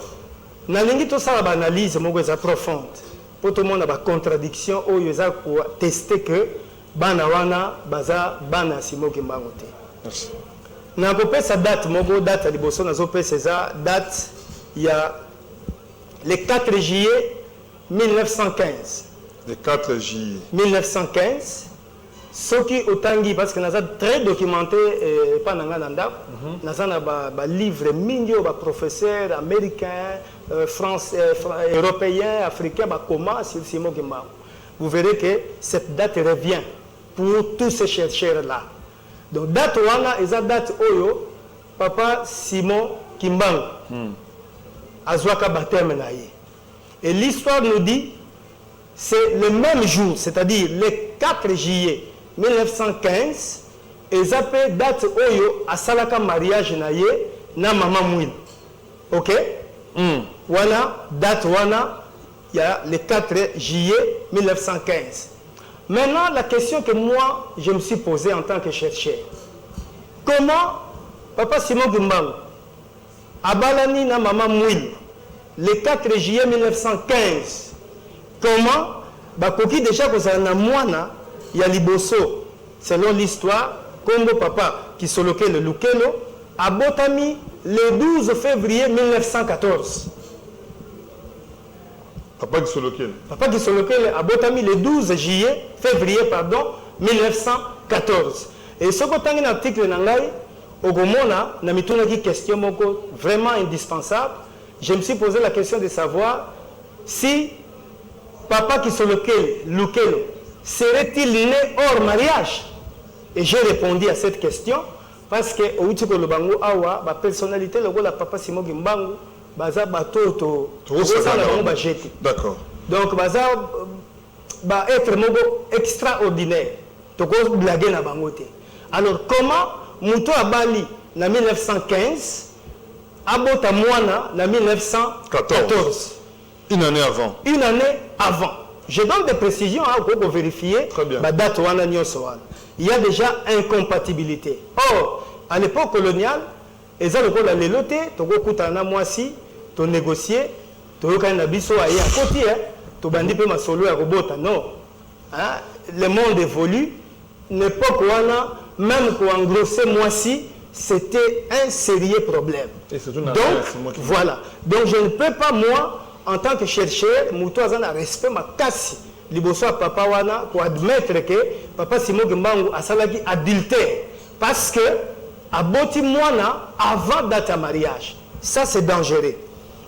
Speaker 2: nalingi to ça ba analyse moko profonde. Pour tout le monde a une contradiction où ils ont testé que bana wana baza bana Simon Kimbangu te.
Speaker 1: Merci.
Speaker 2: Na kopé sa date moko date à liboso na zopé ça date il y a le 4 juillet 1915.
Speaker 1: Le 4 juillet
Speaker 2: 1915 ce qui otangi parce que nous avons très documenté pas nanga nanda nous avons ba livre mingi ba professeurs américains français européens africains ba comment sur Simon Kimbangu. Vous verrez que cette date revient pour tous ces chercheurs là. Donc date wana eza date oyo papa Simon Kimbangu azwaka baptême na ye. Et l'histoire nous dit c'est le même jour, c'est-à-dire le 4 juillet 1915, et zappé date oyo asalaka mariage na ye na maman Mouil. OK? Wana date wana il y a le 4 juillet 1915. Maintenant la question que moi je me suis posée en tant que chercheur. Comment papa Simon Kimbangu abalani na maman Mouil le 4 juillet 1915? Comment bakoki déjà kozala na mwana ya liboso selon l'histoire Kombo papa qui soloké le Lukelo a botami le 12 février 1914.
Speaker 1: Papa qui soloké.
Speaker 2: Papa qui soloké a botami le 12 juillet février pardon 1914. Et ce que un article nangai ogomona na mituna ki question moko vraiment indispensable. Je me suis posé la question de savoir si papa qui soloké Lukelo serait-il né hors mariage? Et j'ai répondu à cette question parce que Outiko Lobango Awa, la personnalité, la papa Simon Kimbangu, baza batoto,
Speaker 1: d'accord.
Speaker 2: Donc baza va être extraordinaire. Toko blaguer na bangote. Alors comment Mouto Abali na 1915 abota Mwana na 1914.
Speaker 1: Une année avant.
Speaker 2: Une année avant. Je donne des précisions pour vérifier la date. Il y a déjà incompatibilité. Or, à l'époque coloniale, ils ont le léloté, tu as moisi, tu négocié, tu as un abisso à côté, tu as bandi peu ma solo à robota. Non. Le monde évolue. L'époque où même pour engrosser moisi, c'était un sérieux problème. Donc, voilà. Donc, je ne peux pas, moi, en tant que chercheur, Mouto Azana respect ma casse. Liboso à papa wana pour admettre que papa Simon Kimbangu a salaki adultère parce que aboti mwana avant date à mariage. Ça c'est dangereux.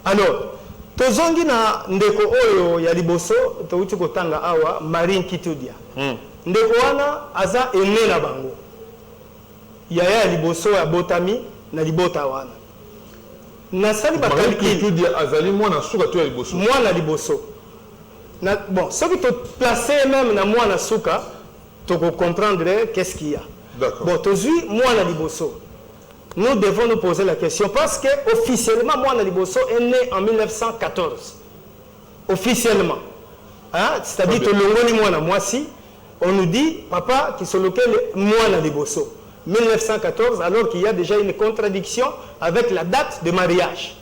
Speaker 2: Alors, tozongi na ndeko oyo ya liboso touti kotanga awa Marine Kitudia. Ndeko wana aza ene na bango. Yaya liboso ya botami na libota wana. Nasali ba calcul
Speaker 1: tout dire azali mwana suka to ya liboso.
Speaker 2: Mwana liboso. Bon, ce qui te placer même dans mwana suka, tu comprendre qu'est-ce qu'il y a.
Speaker 1: D'accord.
Speaker 2: Bon, tu suis mwana liboso. Nous devons nous poser la question parce que officiellement mwana liboso est né en 1914. Officiellement. Hein? C'est-à-dire que le mwana moisi, on nous dit papa qui se lequel mwana liboso. 1914, alors qu'il y a déjà une contradiction avec la date de mariage.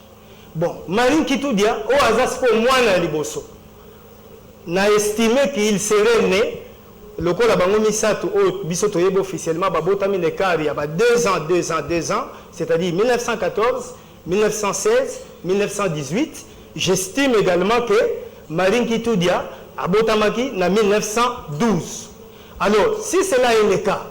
Speaker 2: Bon, Marine Kitudia, au hasard pour Mwana Liboso, n'a estimé qu'il serait né, le col a bangomi sato, au bisoto yebo officiellement, babotami ne kari, il y a 2 ans, c'est-à-dire 1914, 1916, 1918. J'estime également que Marine Kitudia a botamaki na 1912. Alors, si cela est le cas,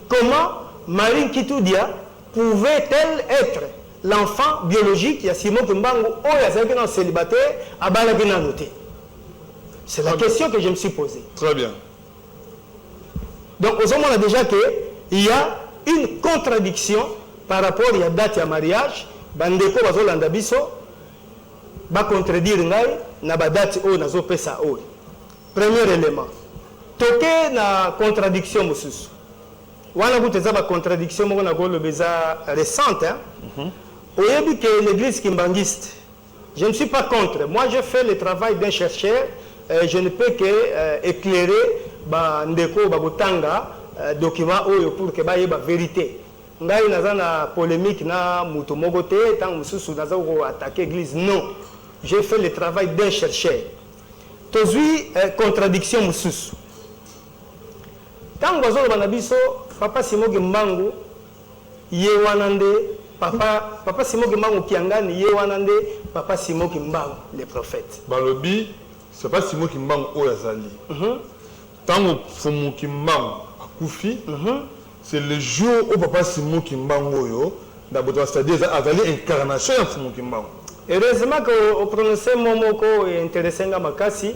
Speaker 2: comment Marine Kitudia pouvait-elle être l'enfant biologique de Simon Kimbangu ou un célibataire à Balagina noté? C'est la question que je me suis posée.
Speaker 1: Très bien.
Speaker 2: Donc, on a déjà qu'il y a une contradiction par rapport à la date de mariage. Bandeko bazolanda biso ba contredire ngai na ba date o nazo pesa o. Premier élément. Toke na contradiction mususu. Wana kuteza ba contradiction moko na golo beza récente hein. Oyebi que l'église kimbangiste. Je ne suis pas contre. Moi je fais le travail d'un chercheur, je ne peux que éclairer ba ndeko ba botanga document oyo pour que ba yeba vérité. Ngai naza na polémique na muto moko te tant mususu naza ko attaquer l'église. Non. J'ai fait le travail d'un chercheur. Tozui contradiction mususu. Tant que banabiso papa Simon Kimbangu ye wanande papa Simon Kimbangu kiangani ye wanande papa Simon Kimbangu le prophète.
Speaker 1: Balobi c'est pas Simon Kimbangu oyazali. Tant fumu Kimbangu akufi c'est le jour où papa Simon Kimbangu yo d'abord c'est-à-dire azali incarnation ya fumu Kimbangu.
Speaker 2: Heureusement que au prononcer momoko et intéressant makasi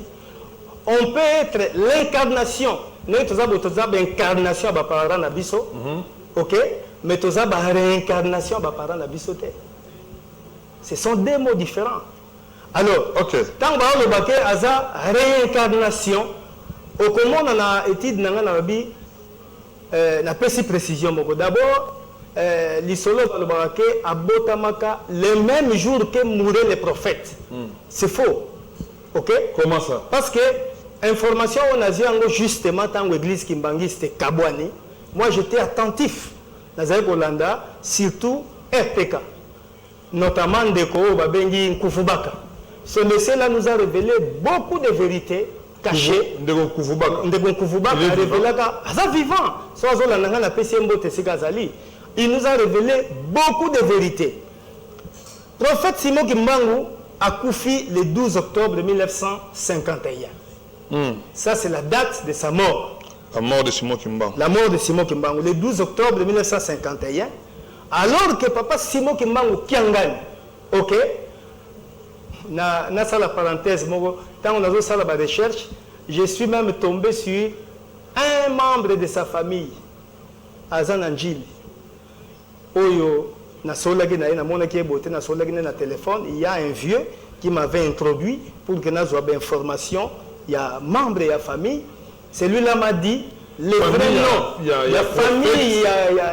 Speaker 2: on peut être l'incarnation. Nous avons une incarnation de parents na biso, ok, mais nous avons une réincarnation de parents na biso. Ce sont deux mots différents. Alors, tant que nous avons une réincarnation, au comment on a étudié dans la Bible, na petite précision. D'abord, l'isolo a botamaka le même jour que mouraient les prophètes. C'est faux, ok?
Speaker 1: Comment ça?
Speaker 2: Parce que information on a dit justement tant l'église kimbangiste Kabwani, moi j'étais attentif dans Holanda, surtout RTK, notamment Ndeko Babengi Nkufubaka. Ce monsieur-là nous a révélé beaucoup de vérités cachées. Ndeko Nkufubaka a révélé que vivant, il nous a révélé beaucoup de vérités. Prophète Simon Kimbangu a coufi le 12 octobre 1951. Ça, c'est la date de sa mort.
Speaker 1: La mort de Simon Kimbangu.
Speaker 2: La mort de Simon Kimbangu, le 12 octobre 1951. Alors que papa Simon Kimbangu Kiangani, ok, na la parenthèse, quand on a fait la recherche, je suis même tombé sur un membre de sa famille, Azan Anjili. Oyo, na solagi na ina mona ki boté na solagi na téléphone, il y a un vieux qui m'avait introduit pour que nous ayons information il y a membre, il y a famille. Celui-là m'a dit les vrais noms. Il y a famille, il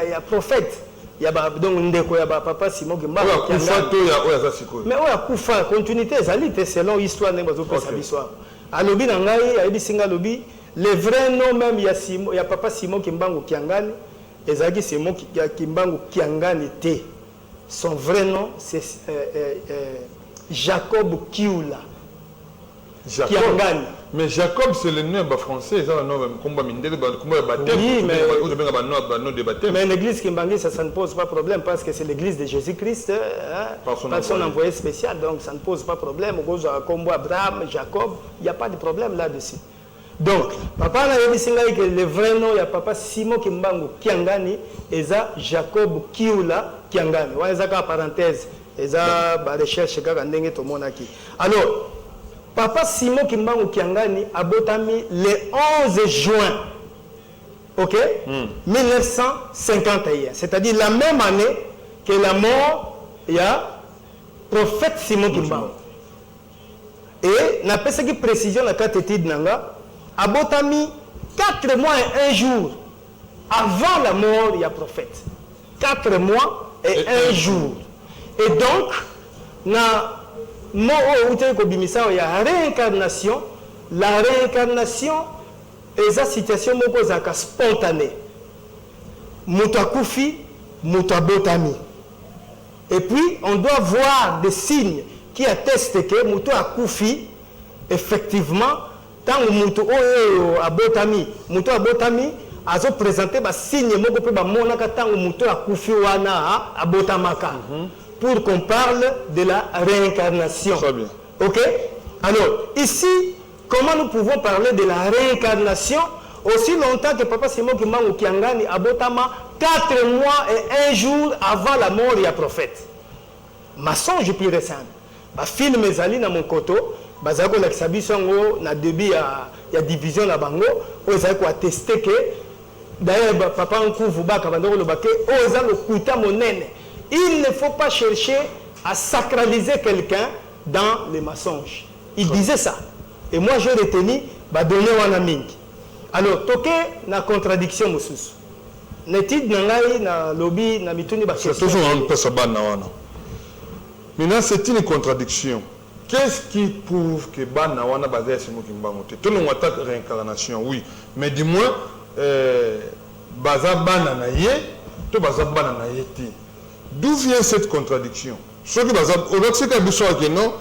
Speaker 2: y a prophète. Il y a donc ndeko ya papa Simon Kimba. Mais oya kufa continuité ezalité selon histoire ndenge bazopesa l'histoire. Alobi na ngai ayebi singa lobi les vrais noms même il y a papa Simon Kimbangu Kiangani ezaki Simon Kimbangu Kiangani te. Son vrai nom c'est Jacob Kiula.
Speaker 1: Jacob. Mais Jacob, c'est le nom français.
Speaker 2: Oui, mais l'église Kimbangi, ça ne pose pas problème parce que c'est l'église de Jésus-Christ, par son envoyé spécial, donc ça ne pose pas problème. Comme Abraham, Jacob, il n'y a pas de problème là-dessus. Donc, papa n'a dit que le vrai nom, il y a papa Simon Kimbangu Kiangani et ça Jacob Kiula Kiangani. On a une parenthèse, et ça, la recherche, alors, papa Simon Kimbangu Kiangani a botami le 11 juin, ok, 1951. C'est-à-dire la même année que la mort, il y a prophète Simon Kimbangu. Et n'a pas cette précision la carte étude nanga a botami 4 mois et 1 jour avant la mort, il y a prophète. 4 mois et 1 jour. Et donc, na il y a réincarnation. La réincarnation est une situation spontanée. Moutakufi, Moutabotami. Et puis, on doit voir des signes qui attestent que Moutakufi, effectivement, tant que Moutaabotami, Moutaabotami, a présenté des signes qui Moutakufi, pour qu'on parle de la réincarnation.
Speaker 1: Très bien.
Speaker 2: Ok? Alors, ici, comment nous pouvons parler de la réincarnation aussi longtemps que Papa Simon Kimbangu Kiangani a botama 4 mois et 1 jour avant la mort, il y a prophète. Mensonge plus récent. Le film Ezali dans mon koto, bazako la kisabisongo na début ya division la bango, ozako attester que d'ailleurs papa Nkuvu baka bandoko le baké, ozalo kuta monene. Il ne faut pas chercher à sacraliser quelqu'un dans les mensonges. Il disait ça. Et moi, j'ai retenu, donner wana mingi. Alors, toke na contradiction mosusu. L'étude nangai na lobby na mituni ba.
Speaker 1: C'est toujours un peu ça wana. Maintenant, c'est une contradiction. Qu'est-ce qui prouve que bana wana basé sur Kimbangu? Tout le monde attaque réincarnation, oui. Mais du moins, baza bana na ye, to baza bana na ye ti. D'où vient cette contradiction? Ce qui est non,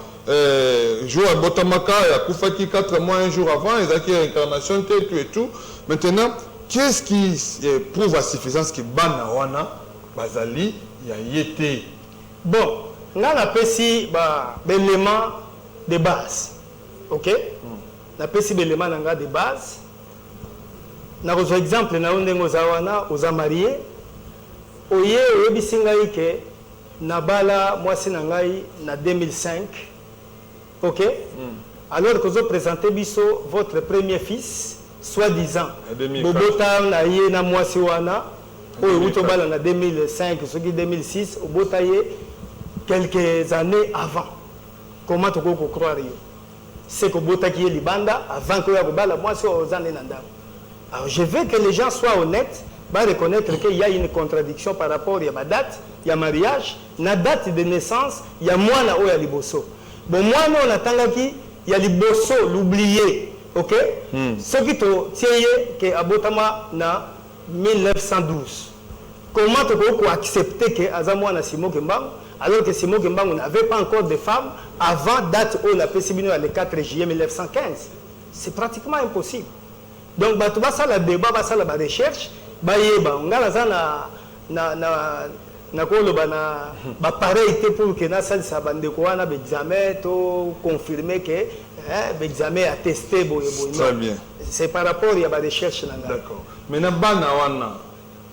Speaker 1: jour à Botamaka, il a Koufaki 4 mois, 1 jour avant, ils ont acquis l'incarnation, tout et tout. Maintenant, qu'est-ce qui prouve à suffisance que Banawana, Bazali, il y a yété?
Speaker 2: Bon, on a ici l'élément de base. Ok? On a ici l'élément de base. On a un exemple, on a marié. Oye oyebisingai ke nabala mwasi nangai na 2005. OK? Alors que vous présentez biso votre premier fils soi-disant bobota na ye na mwasi wana oyo utobala na 2005 soki 2006 obota ye quelques années avant. Comment tu peux croire yo? C'est que bota ki libanda avant que ya kobala mwasi ozane na ndako. Alors je veux que les gens soient honnêtes. Va reconnaître qu'il y a une contradiction par rapport à ma date, il y a mariage, la date de naissance, il y a moi là où il y a liboso. Bon, moi, on attend qu'il y a liboso, l'oublié. Ok? Ce qui est que Abotama na 1912. Comment tu peux accepter que Azamouana Simon Kimbangu, alors que Simon Kimbangu n'avait pas encore de femmes avant date où on a fait le 4 juillet 1915? C'est pratiquement impossible. Donc, tu vas ça la débat, ça la recherche. Bayeba ngala za na koloba na ba pareil te pour que na salisa bande ko wana be examen to confirmer que examen attesté boye.
Speaker 1: Très bien.
Speaker 2: C'est par rapport à la recherche là.
Speaker 1: D'accord. Maintenant bana wana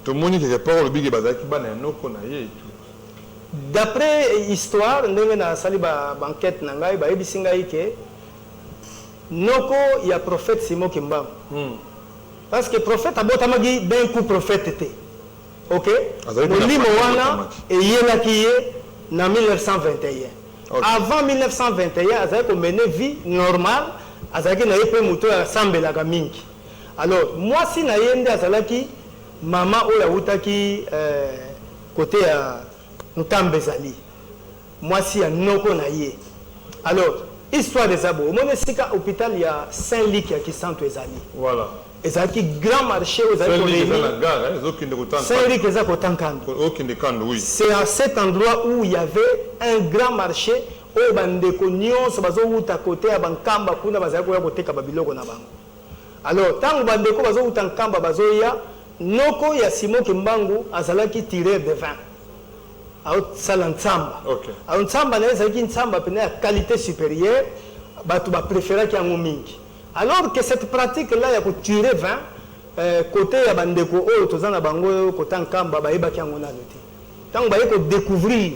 Speaker 1: to moni que pas le big bazaki bana no ko na ye.
Speaker 2: D'après histoire ndenge na sali ba enquête na ngai ba ebisinga ike noko ya prophète Simon Kimbangu. Parce que le prophète a botamagi d'un coup prophète était. Ok? Molimo wana et yela qui est en 1921. Okay. Avant 1921, il a mené vie normale azalaki na ye pe moto asambelaka mingi. Alors mwasi na ye nde azalaki mama oyo awutaki côté ya nkambe ezali mwasi ya noko na ye. Alors histoire des abo omoni esika hôpital ya Saint-Luc ya Kisantu ezali
Speaker 1: voilà
Speaker 2: ezalaki grand marché aux Saint-Luc eza kotankando. C'est à cet endroit où il y avait un grand marché oyo bandeko nyonso bazowuta côté ya bankamba kuna bazali koya koteka babiloko na bango. Alors tango bandeko bazowuta nkamba bazoya noko ya Simon Kimbangu azalaki tireur de vin sala ntsamba. Alors ntsamba na ezalaki ntsamba pene ya qualité supérieure bato bapréféraki yango mingi. Alors que cette pratique-là, il y a tirer 20 côté ya bandeko oyo tozana bango côté nkamba bayebaki yango na noté. Tant baye ko découvrir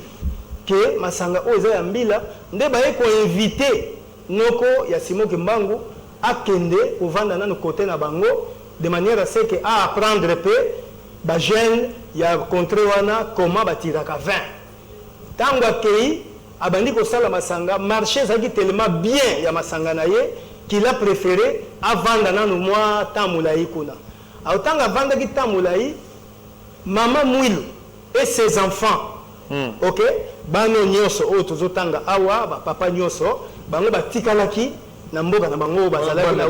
Speaker 2: que masanga oyo za mbila nde baye ko inviter noko ya Simon Kimbangu akende kovanda na côté na bango de manière à ce que à apprendre peu ba jeune ya contre wana comment batiraka 20. Tant akei abandi ko sala masanga marché zaki tellement bien ya masanga na ye qu'il a préféré avant d'aller moi tamulaï kuna. Autant avant d'aller tamulaï, maman Mouilou et ses enfants, ok, bano nyoso o tozotanga awa papa nyoso bango batikalaki na mboka na bango bazalaki na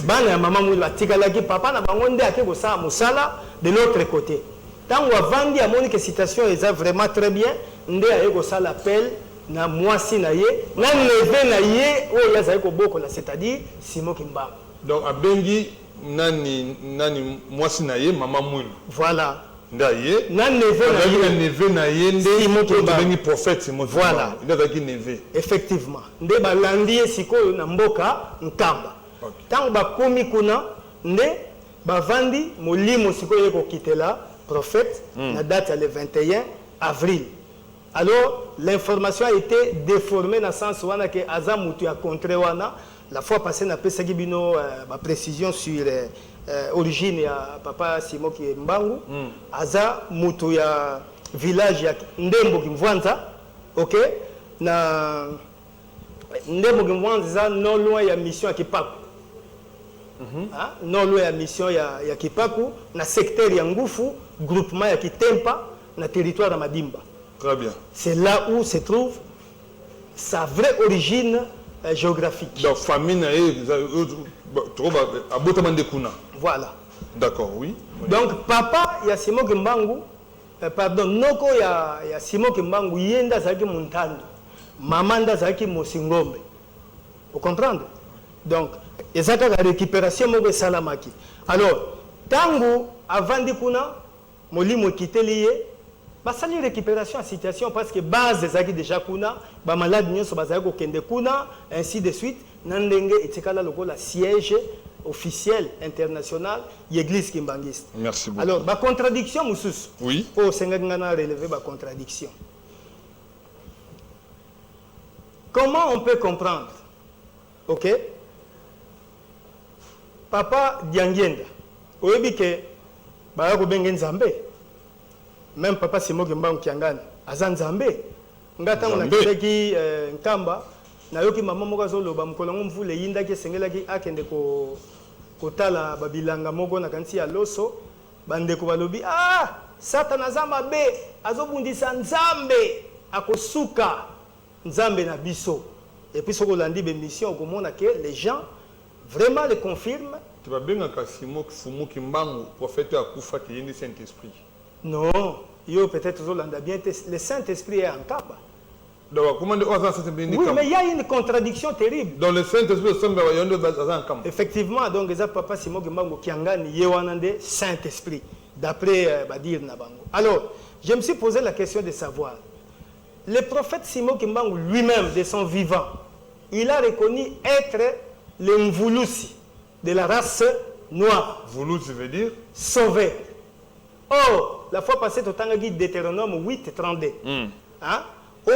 Speaker 2: bana ya maman Mouilou batikalaki papa na bango nde ake kosala musala de l'autre côté. Tango avandi a moni que situation est vraiment très bien nde aye kosala appel na mwasi na ye na neve na ye oyo yazali kobokola c'est-à-dire Simon Kimbangu.
Speaker 1: Donc abengi nani mwasi na ye mama Mouilou.
Speaker 2: Voilà.
Speaker 1: Nda ye
Speaker 2: na neve na ye
Speaker 1: nde
Speaker 2: Simon Kimbangu
Speaker 1: bengi prophète Simon Kimbangu. Voilà. Il a neve.
Speaker 2: Effectivement. Nde balandi ye sikoyo na mboka nkamba. Tango bakomi kuna nde bavandi molimo sikoyo ko kitela prophète na date le 21 avril. Alors, l'information a été déformée dans le sens où Azamutu a contré wana. La fois passée, on a fait ma précision sur l'origine de papa Simon Kimbangu. Azamutu ya village ya Ndembo Kimvwanza. Ok? Na Ndembo Kimvwanza non loin ya mission ya Kipaku. Non loin ya mission ya Kipaku. Na secteur ya Ngufu, groupement ya Kitempa, na territoire ya Madimba.
Speaker 1: Très bien.
Speaker 2: C'est là où se trouve sa vraie origine géographique.
Speaker 1: Donc, famille,
Speaker 2: voilà.
Speaker 1: D'accord, oui.
Speaker 2: Donc, papa, il y a Simon Kimbangu, pardon, noko il y a Simon Kimbangu, yenda zaki muntando, mamanda zaki mosingombe. Vous comprenez? Donc, il y a la récupération de salamaki. Alors, tango, avant de kuna, molimo kiteliye, ça une récupération en situation parce que base des acquis déjà kuna, ba malade nyonso bazako kende kuna, ainsi de suite, nandenge etikala loko la siège officiel international l'église kimbangiste.
Speaker 1: Merci beaucoup.
Speaker 2: Alors, ba contradiction mususu.
Speaker 1: Oui.
Speaker 2: Oh, sengana relever ba contradiction. Comment on peut comprendre? OK? Papa Diangienda, oyebi ke ba ko bengen Nzambe. Même papa Simon Kimbangu Kiangani aza Nzambe ngata ngona kiteki nkamba na yoki mama moko azoloba mkolongo mvule yindaki sengelaki akende kotala babilanga moko na kanti ya loso bandeko balobi satana za mabe azobundisa Nzambe akosuka Nzambe na biso. Et puis soko landi be mission okomona que les gens vraiment le confirment.
Speaker 1: Tu vas bien ka Simon Kimbangu prophète akufa ki yindi Saint-Esprit.
Speaker 2: Non, yo peut-être bien le Saint-Esprit est en Kaba.
Speaker 1: Donc, comment oui,
Speaker 2: mais il y a une contradiction terrible.
Speaker 1: Dans le Saint-Esprit semble en Kaba.
Speaker 2: Effectivement, donc les papa Simon Kimbangu Kiangani yewanande Saint-Esprit d'après Badir Nabango. Alors, je me suis posé la question de savoir le prophète Simon Kimbangu lui-même de son vivant, il a reconnu être le Mvulusi de la race noire.
Speaker 1: Mvulusi veut dire
Speaker 2: sauvé. Oh, la fois passée, tu as dit Deutéronome 8:32. Hein? Oh,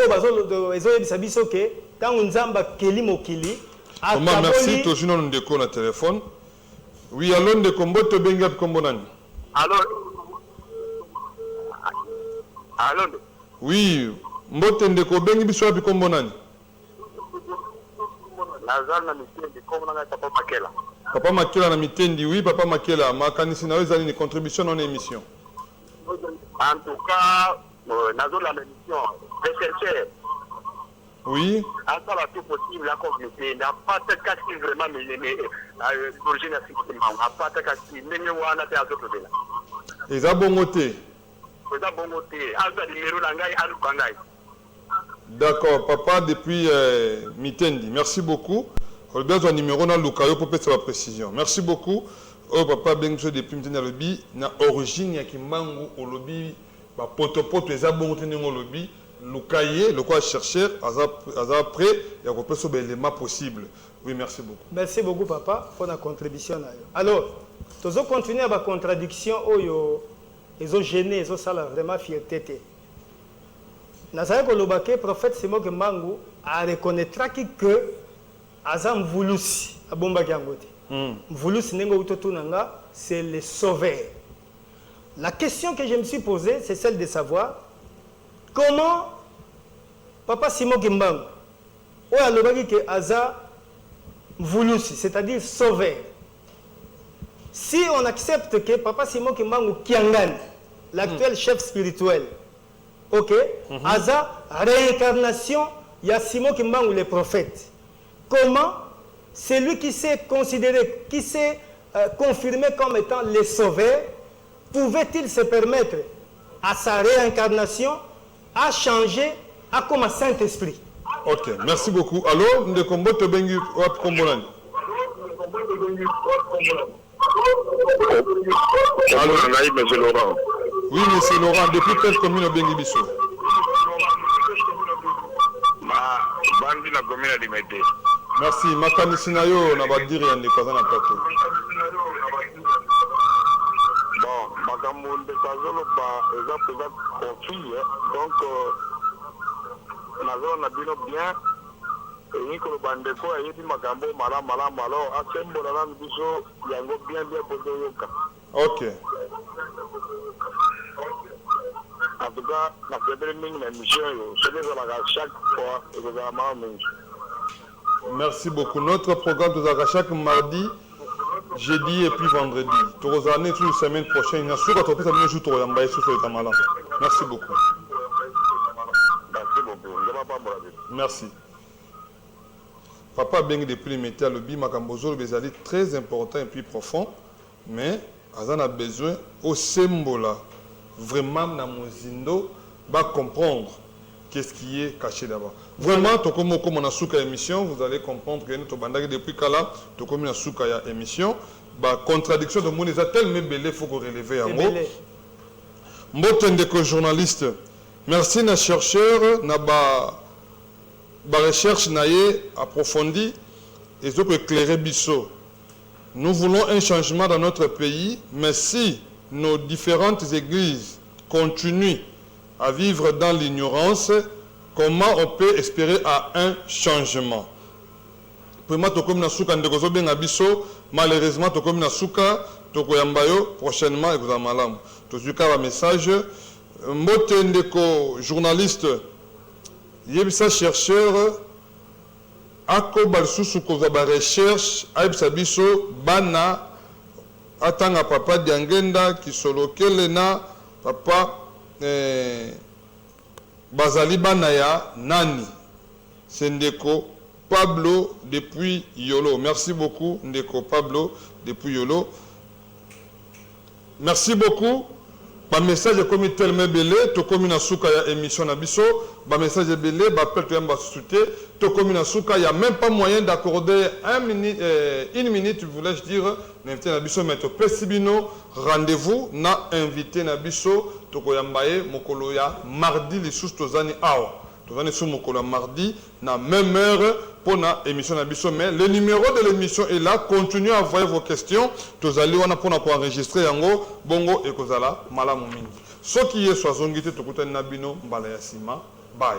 Speaker 2: ils ont que quand on zamba keli mokili.
Speaker 1: Merci, tu as un déco na téléphone. Oui, allons de combo te benga combo nani.
Speaker 3: Allô.
Speaker 1: Oui, mbote ndeko bengi biso api combo nani.
Speaker 3: Nazar na mitendi comme na papa Makela.
Speaker 1: Papa Makela na mitendi, oui, papa Makela. Makanisi na weza une contribution dans l'émission.
Speaker 3: En tout cas, Nazar la mission, rechercher.
Speaker 1: Oui.
Speaker 3: À ça, tout possible, la communauté n'a pas de cas qui vraiment l'origine à ce moment. N'a pas de cas qui n'est pas à la autre là.
Speaker 1: Et ça bon côté.
Speaker 3: Et ça bon côté. Alba numéro langai, alba langai.
Speaker 1: D'accord, papa depuis Mitendi. Merci beaucoup. On a besoin numéro dans Lukayo pour faire la précision. Merci beaucoup. Oh papa Benjo depuis Mitendi à lobby na origine ya kimbangu au lobby ba poto poto eza bon côté au lobby. Lukaye, le quoi chercher, après, il y a un élément possible. Oui, merci beaucoup.
Speaker 2: Merci beaucoup, papa, pour la contribution. Alors, nous allons continuer à la contradiction. Ils ont gêné, ils ont ça vraiment fierté. Nazaré Kolobake, prophète Simon Mangu, a reconnaîtra que Azam Voulous, à Bombaki Angote. Voulous Nengo Utotunanga, c'est le sauveur. La question que je me suis posée, c'est celle de savoir comment Papa Simon Kimbangu, ou alors que Aza Voulous, c'est-à-dire sauveur. Si on accepte que Papa Simon Kimbangu Kiangan, l'actuel chef spirituel, ok, Aza réincarnation, il y a Simon Kimbangu le prophète. Comment celui qui s'est considéré, qui s'est confirmé comme étant le sauveur, pouvait-il se permettre à sa réincarnation à changer à comme un Saint-Esprit?
Speaker 1: Ok, merci beaucoup. Alors, nous avons un bengi wap kombolani.
Speaker 3: Allô, monsieur Laurent.
Speaker 1: Oui, monsieur Laurent, depuis quelle commune au Bengi Bissau?
Speaker 3: Ma bandi la commune à Limité.
Speaker 1: Merci. Makanisi na yo na badiri yande kaza na plateau.
Speaker 3: Bon, makambo de kazolo ba eza conflit, donc nazo na bino bien. Et ni ko bande ko ayedi makambo mala malo asembo na biso yango bien bodo yoka.
Speaker 1: Ok.
Speaker 3: En tout cas, la première émission, c'est que chaque fois, et que ça m'a.
Speaker 1: Merci beaucoup. Notre programme de chaque mardi, jeudi et puis vendredi. Tous les années, toute la semaine prochaine, il y a sur votre place, nous jouons au Merci beaucoup.
Speaker 3: Merci beaucoup.
Speaker 1: Merci. Papa Bengi depuis le métier à l'obi, Makambozo, le très important et puis profond, mais on a besoin au symbole, vraiment, dans Mozindo, va comprendre qu'est-ce qui est caché d'abord. Vraiment, comme on a souka émission, vous allez comprendre que notre bandage depuis Kala, comme on a souka émission, la contradiction de mon est tellement belle, il faut qu'on relève en haut. Mbotendeko journaliste, merci na chercheur, na ba recherche naie approfondie et donc éclairer Bissau. Nous voulons un changement dans notre pays, mais si nos différentes églises continuent à vivre dans l'ignorance, comment on peut espérer à un changement? Malheureusement, prochainement, et vous avez mal. Un message. Mbotendeko journaliste, yebisa chercheur, ako balsusu kozaba recherche, aibisa biso bana atanga papa diangenda kisolokele na papa bazali bana ya nani. C'est Ndeko Pablo depuis Yolo. Merci beaucoup Ndeko Pablo depuis Yolo. Merci beaucoup. Ba message comme tellement belé, to comme na souka ya émission na biso, ba message belé, ba appel to yamba souté, to comme na souka, il y a même pas moyen d'accorder une minute, voulais-je dire, l'invité na biso mais to pesibino rendez-vous na invité na biso to koyambaye mokolo ya mardi les sous tozani awa. Tozani sous mokolo mardi na même heure pour na émission na biso mais le numéro de l'émission est là, continuez à envoyer vos questions, tozali wana pour na enregistrer yango bongo et kozala malamu mingi. Ce qui est soit zongité to kutana bino mbala ya sima, bye.